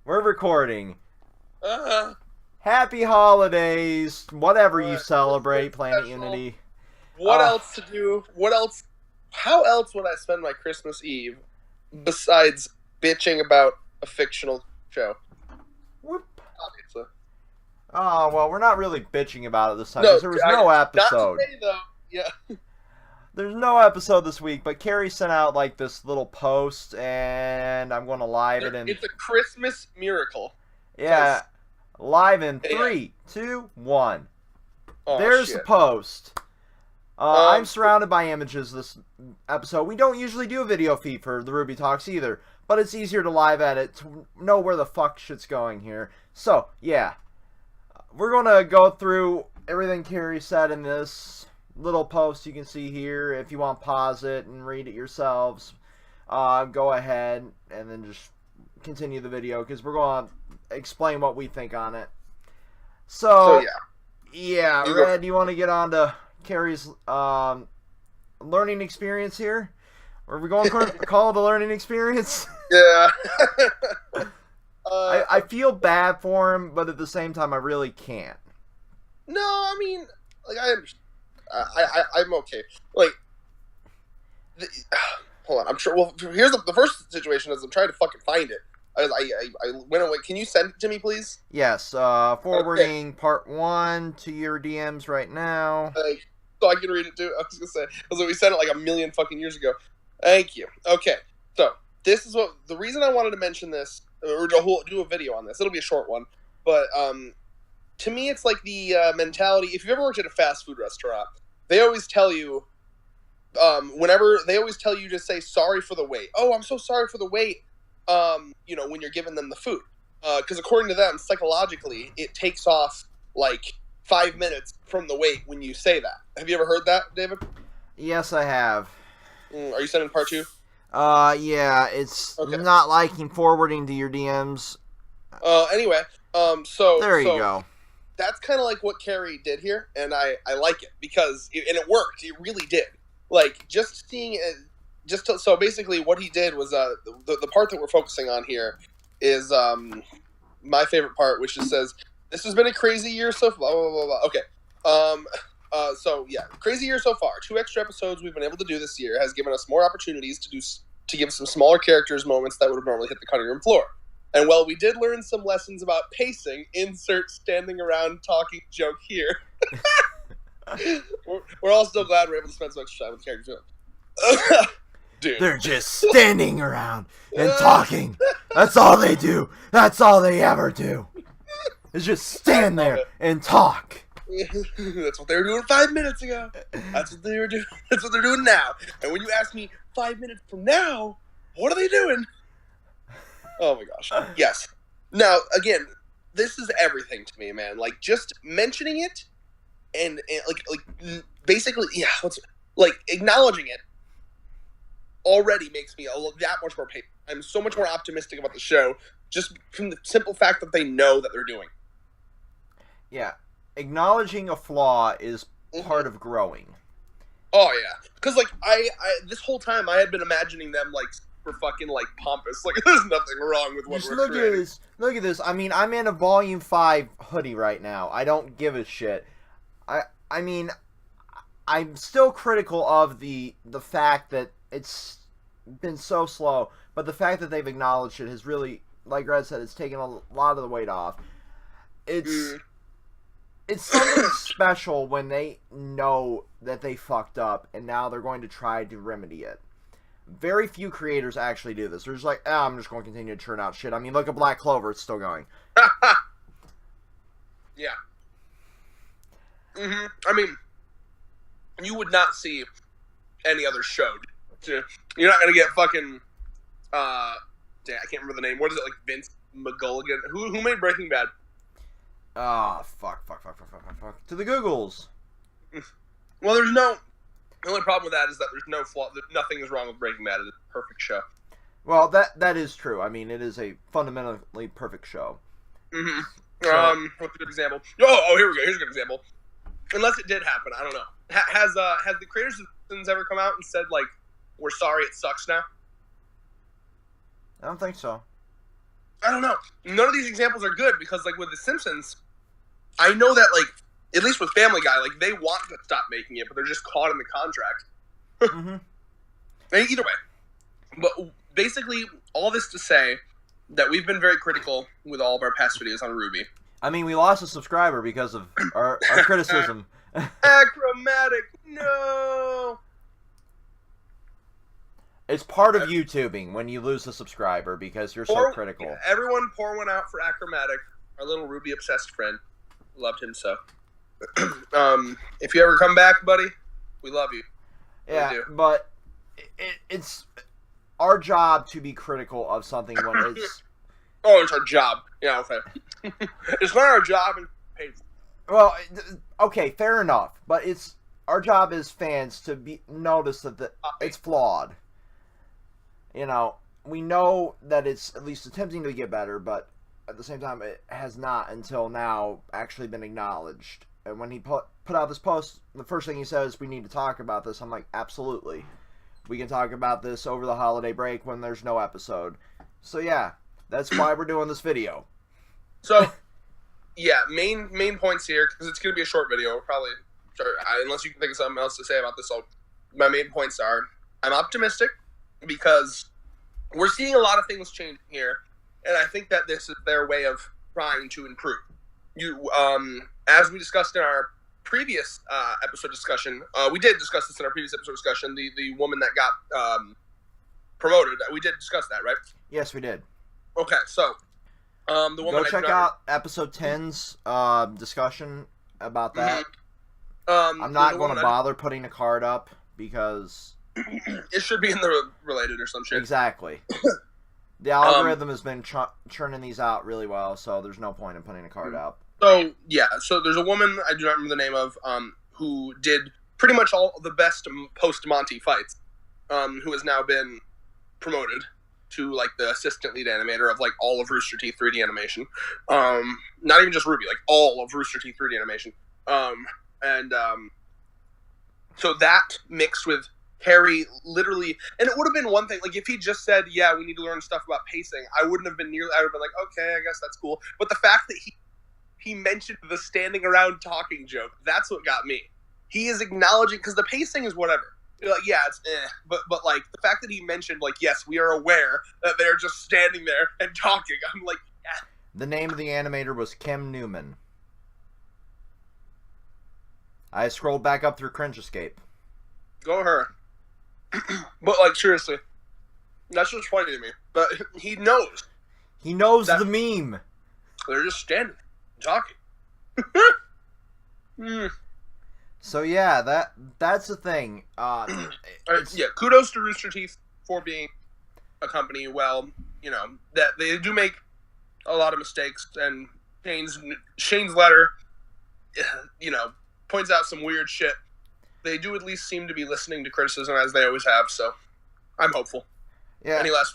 We're recording. Uh, Happy holidays, whatever you Christmas celebrate, Planet special. Unity. What else to do? What else? How else would I spend my Christmas Eve besides bitching about a fictional show? Whoop. Obviously. Oh, well, we're not really bitching about it this time No, because there was no not episode. today though. Yeah. There's no episode this week, but Kerry sent out like this little post, and I'm going to live it in. It's a Christmas miracle. Yeah, live in Yeah. 3, 2, 1. Oh, There's shit. the post. Um, I'm surrounded by images this episode. We don't usually do a video feed for the Rwby Talks either, but it's easier to live edit to know where the fuck shit's going here. So, yeah. We're going to go through everything Kerry said in this little post you can see here. If you want, pause it and read it yourselves. Go ahead and then just continue the video because we're going to explain what we think on it. So Yeah, You go. Red, you want to get on to Kerry's learning experience here? Or are we going to call it a learning experience? Yeah. I feel bad for him, but at the same time, I really can't. No, I mean, like I'm okay. Like, the, hold on, I'm sure. Well, here's the first situation is I'm trying to fucking find it. I went away. Can you send it to me, please? Yes, forwarding part 1 to your DMs right now. So I can read it too. I was gonna say, because we sent it like a million fucking years ago. Thank you. Okay, so this is what the reason I wanted to mention this or do a video on this. It'll be a short one, but to me, it's like the mentality. If you've ever worked at a fast food restaurant, they always tell you, whenever they always tell you to say sorry for the wait. Oh, I'm so sorry for the wait. When you're giving them the food, because according to them, psychologically, it takes off like 5 minutes from the wait when you say that. Have you ever heard that, David? Yes, I have. Are you sending part 2? Yeah, it's Okay. not liking forwarding to your DMs. Anyway, so There you go. That's kind of like what Kerry did here, and I like it because it worked. It really did. Like just seeing it. So basically, what he did was the part that we're focusing on here is my favorite part, which just says, "This has been a crazy year so blah blah blah blah." Okay, so yeah, crazy year so far. 2 extra episodes we've been able to do this year has given us more opportunities to give some smaller characters moments that would have normally hit the cutting room floor. And while we did learn some lessons about pacing, insert standing around talking joke here. we're all still glad we're able to spend so much time with the characters. Dude. They're just standing around and talking. That's all they do. That's all they ever do. Is just stand there and talk. That's what they were doing 5 minutes ago. That's what they were doing. That's what they're doing now. And when you ask me 5 minutes from now, what are they doing? Oh my gosh. Yes. Now, again, this is everything to me, man. Like just mentioning it and like basically, yeah, acknowledging it already makes me that much more patient. I'm so much more optimistic about the show just from the simple fact that they know that they're doing. Yeah, acknowledging a flaw is part of growing. Oh yeah, because like I this whole time I had been imagining them like super fucking like pompous. Like there's nothing wrong with what Just we're creating. Look at this. I mean, I'm in a Volume 5 hoodie right now. I don't give a shit. I mean, I'm still critical of the fact that it's been so slow, but the fact that they've acknowledged it has really, like Red said, it's taken a lot of the weight off. It's something special when they know that they fucked up and now they're going to try to remedy it. Very few creators actually do this. They're just like, I'm just going to continue to churn out shit. I mean, look at Black Clover. It's still going. Yeah. I mean, you would not see any other show. You're not going to get fucking... I can't remember the name. What is it? Like Vince McGulligan? Who made Breaking Bad? Fuck. To the Googles. Well, the only problem with that is that there's no flaw. Nothing is wrong with Breaking Bad. It's a perfect show. Well, that is true. I mean, it is a fundamentally perfect show. What's a good example? Oh, here we go. Here's a good example. Unless it did happen, I don't know. Has the creators of Simpsons ever come out and said like, "We're sorry, it sucks now"? I don't think so. I don't know. None of these examples are good because, like, with The Simpsons, I know that, like, at least with Family Guy, like, they want to stop making it, but they're just caught in the contract. Mm-hmm. Either way. But basically, all this to say that we've been very critical with all of our past videos on Rwby. I mean, we lost a subscriber because of our criticism. Achromatic, no! It's part of YouTubing when you lose a subscriber because you're so critical. Everyone pour one out for Achromatic, our little Rwby-obsessed friend. Loved him so. If you ever come back, buddy, we love you. Yeah, but it's our job to be critical of something when it's... Oh, it's our job. Yeah, okay. It's not our job and paid for. Well, okay, fair enough. But it's our job as fans to notice that it's flawed. You know, we know that it's at least attempting to get better, but at the same time, it has not until now actually been acknowledged. And when he put out this post, the first thing he says, we need to talk about this. I'm like, absolutely. We can talk about this over the holiday break when there's no episode. So yeah, that's why we're doing this video. So, yeah, main points here, because it's going to be a short video, probably, unless you can think of something else to say about this. My main points are, I'm optimistic, because we're seeing a lot of things change here, and I think that this is their way of trying to improve. As we discussed in our previous episode discussion, we did discuss this in our previous episode discussion, the woman that got promoted. We did discuss that, right? Yes, we did. Okay, so the woman. Go check out episode 10's discussion about that. Mm-hmm. I'm not going to bother putting a card up because it should be in the related or some shit. Exactly. The algorithm has been churning these out really well, so there's no point in putting a card out. So, yeah. So, there's a woman, I do not remember the name of, who did pretty much all the best post-Monty fights, who has now been promoted to, like, the assistant lead animator of, like, all of Rooster Teeth 3D animation. Not even just Rwby, like, all of Rooster Teeth 3D animation. So that mixed with Kerry literally, and it would have been one thing, like, if he just said, yeah, we need to learn stuff about pacing, I wouldn't have been nearly, I would have been like, okay, I guess that's cool. But the fact that he mentioned the standing around talking joke, that's what got me. He is acknowledging, because the pacing is whatever. You're like, yeah, it's but like, the fact that he mentioned, like, yes, we are aware that they're just standing there and talking, I'm like, yeah. The name of the animator was Kim Newman. I scrolled back up through Cringe Escape. Go her. But, like, seriously, that's just funny to me. But he knows. He knows the meme. They're just standing, talking. So yeah, that's the thing. Yeah, kudos to Rooster Teeth for being a company. Well, you know that they do make a lot of mistakes, and Shane's letter, you know, points out some weird shit. They do at least seem to be listening to criticism, as they always have, so I'm hopeful. Yeah. Any last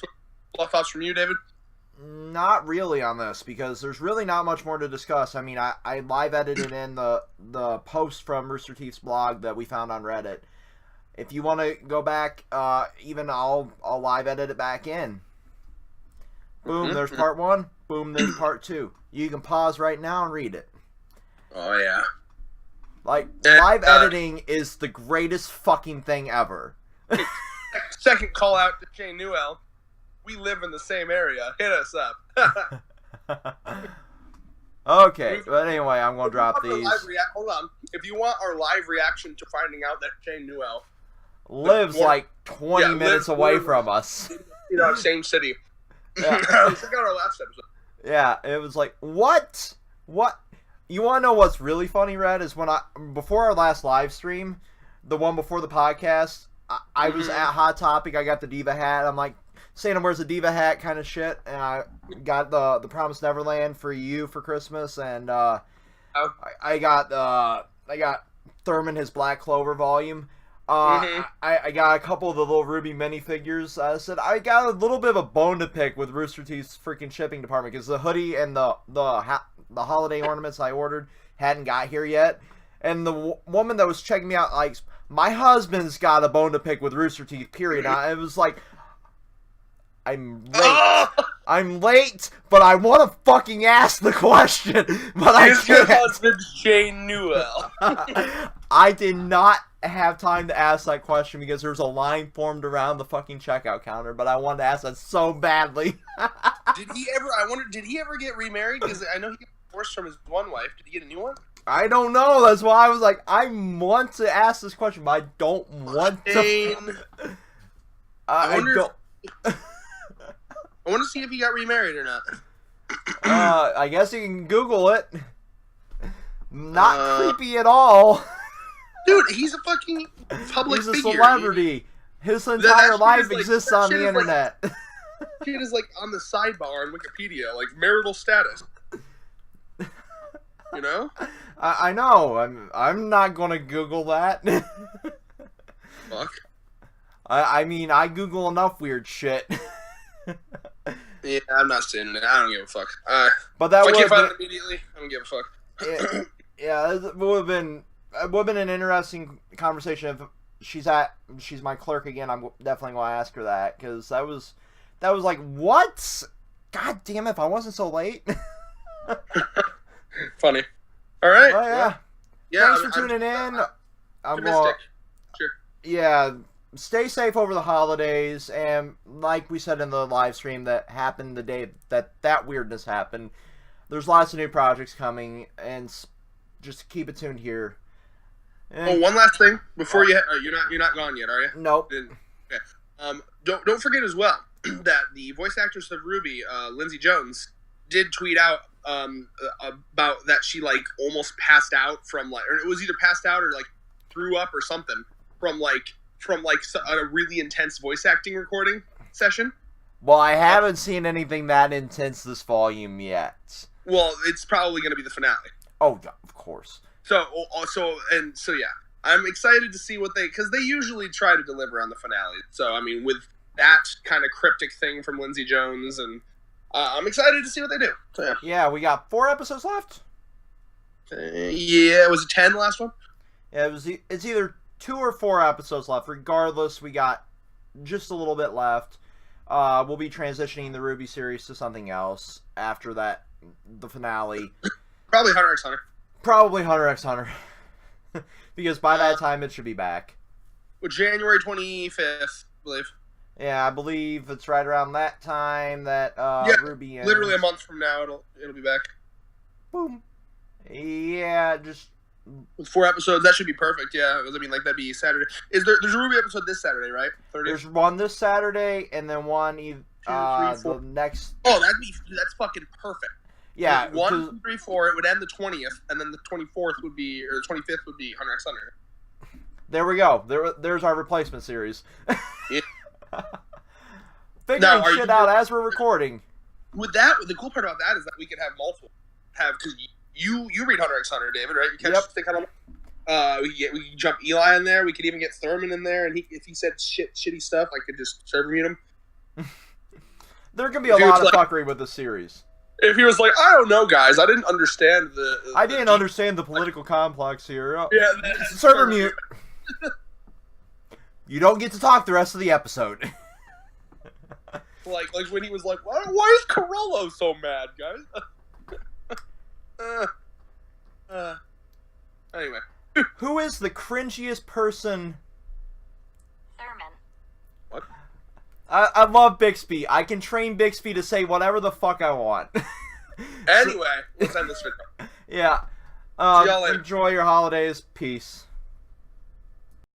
thoughts from you, David? Not really on this, because there's really not much more to discuss. I mean, I live edited in the post from Rooster Teeth's blog that we found on Reddit. If you want to go back, even I'll live edit it back in. Boom, there's part 1. Boom, there's part 2. You can pause right now and read it. Oh, yeah. Like, live editing is the greatest fucking thing ever. Second call out to Shane Newell. We live in the same area. Hit us up. Okay, but anyway, I'm going to drop these. Hold on. If you want our live reaction to finding out that Shane Newell lives like 20 minutes away from us. You know, same city. Yeah. Check out our last episode. Yeah, it was like, what? What? You want to know what's really funny, Red, is when before our last live stream, the one before the podcast, I was at Hot Topic, I got the Diva hat, I'm like, Santa wears a Diva hat kind of shit, and I got the Promised Neverland for you for Christmas, and I got Thurman his Black Clover volume. I got a couple of the little Rwby minifigures. I said I got a little bit of a bone to pick with Rooster Teeth's freaking shipping department, because the hoodie and the holiday ornaments I ordered hadn't got here yet. And the woman that was checking me out, like, my husband's got a bone to pick with Rooster Teeth, period. It was like, I'm late. I'm late, but I want to fucking ask the question, but I Is your can't. husband Shane Newell? I did not have time to ask that question because there's a line formed around the fucking checkout counter, but I wanted to ask that so badly. Did he ever? I wonder. Did he ever get remarried? Because I know he got divorced from his one wife. Did he get a new one? I don't know. That's why I was like, I want to ask this question, but I don't want to. I don't. I want to see if he got remarried or not. I guess you can Google it. Not creepy at all. Dude, he's a fucking public figure. He's a celebrity. His entire life exists on the internet. Shit is like on the sidebar on Wikipedia, like marital status. You know? I know. I'm not gonna Google that. Fuck. I mean, I Google enough weird shit. Yeah, I'm not saying it. I don't give a fuck. But that if I would can't find it immediately, I don't give a fuck. Yeah, it would have been an interesting conversation if she's my clerk again. I'm definitely going to ask her that because that was like, what? God damn it! If I wasn't so late. Funny. All right. Well, yeah. Yeah. Thanks for tuning in. I'm optimistic. Sure. Yeah. Stay safe over the holidays, and like we said in the live stream that happened the day that weirdness happened, there's lots of new projects coming, and just keep it tuned here. And, one last thing before you're not gone yet, are you? Nope. Okay. Don't forget as well that the voice actress of Rwby, Lindsay Jones, did tweet out about that she like almost passed out from like, or it was either passed out or like threw up or something from a really intense voice acting recording session. Well, I haven't seen anything that intense this volume yet. Well, it's probably going to be the finale. Oh, of course. So yeah, I'm excited to see because they usually try to deliver on the finale. So I mean, with that kind of cryptic thing from Lindsay Jones, and I'm excited to see what they do. So, yeah. Yeah, we got 4 episodes left. Yeah, was it 10 the last one? Yeah, it's either 2 or 4 episodes left. Regardless, we got just a little bit left. We'll be transitioning the Rwby series to something else after that, the finale. Probably Hunter x Hunter. Probably Hunter x Hunter. Because by that time, it should be back. Well, January 25th, I believe. Yeah, I believe it's right around that time that Rwby ends. Literally a month from now, it'll be back. Boom. Yeah, just... With 4 episodes, that should be perfect, yeah. I mean, like, that'd be Saturday. There's a Rwby episode this Saturday, right? 30th? There's one this Saturday, and then one the next... Oh, that's fucking perfect. Yeah. 1, 2, 3, 4, it would end the 20th, and then the 24th would be, or the 25th would be Hunter x Hunter. There we go. There's our replacement series. Yeah. Figuring shit out as we're recording. With that, the cool part about that is that we could have multiple. Because you read Hunter x Hunter, David, right? You catch stick on we can jump Eli in there. We could even get Thurman in there, and if he said shitty stuff, I could just serve him. There can be a lot of fuckery with this series. If he was like, I don't know, guys, I didn't understand I didn't understand the political complex here. Yeah, server mute. You don't get to talk the rest of the episode. like when he was like, why is Carollo so mad, guys? Anyway. Who is the cringiest person? Thurman. What? I love Bixby. I can train Bixby to say whatever the fuck I want. Anyway, let's end this video. Yeah. Enjoy your holidays. Peace.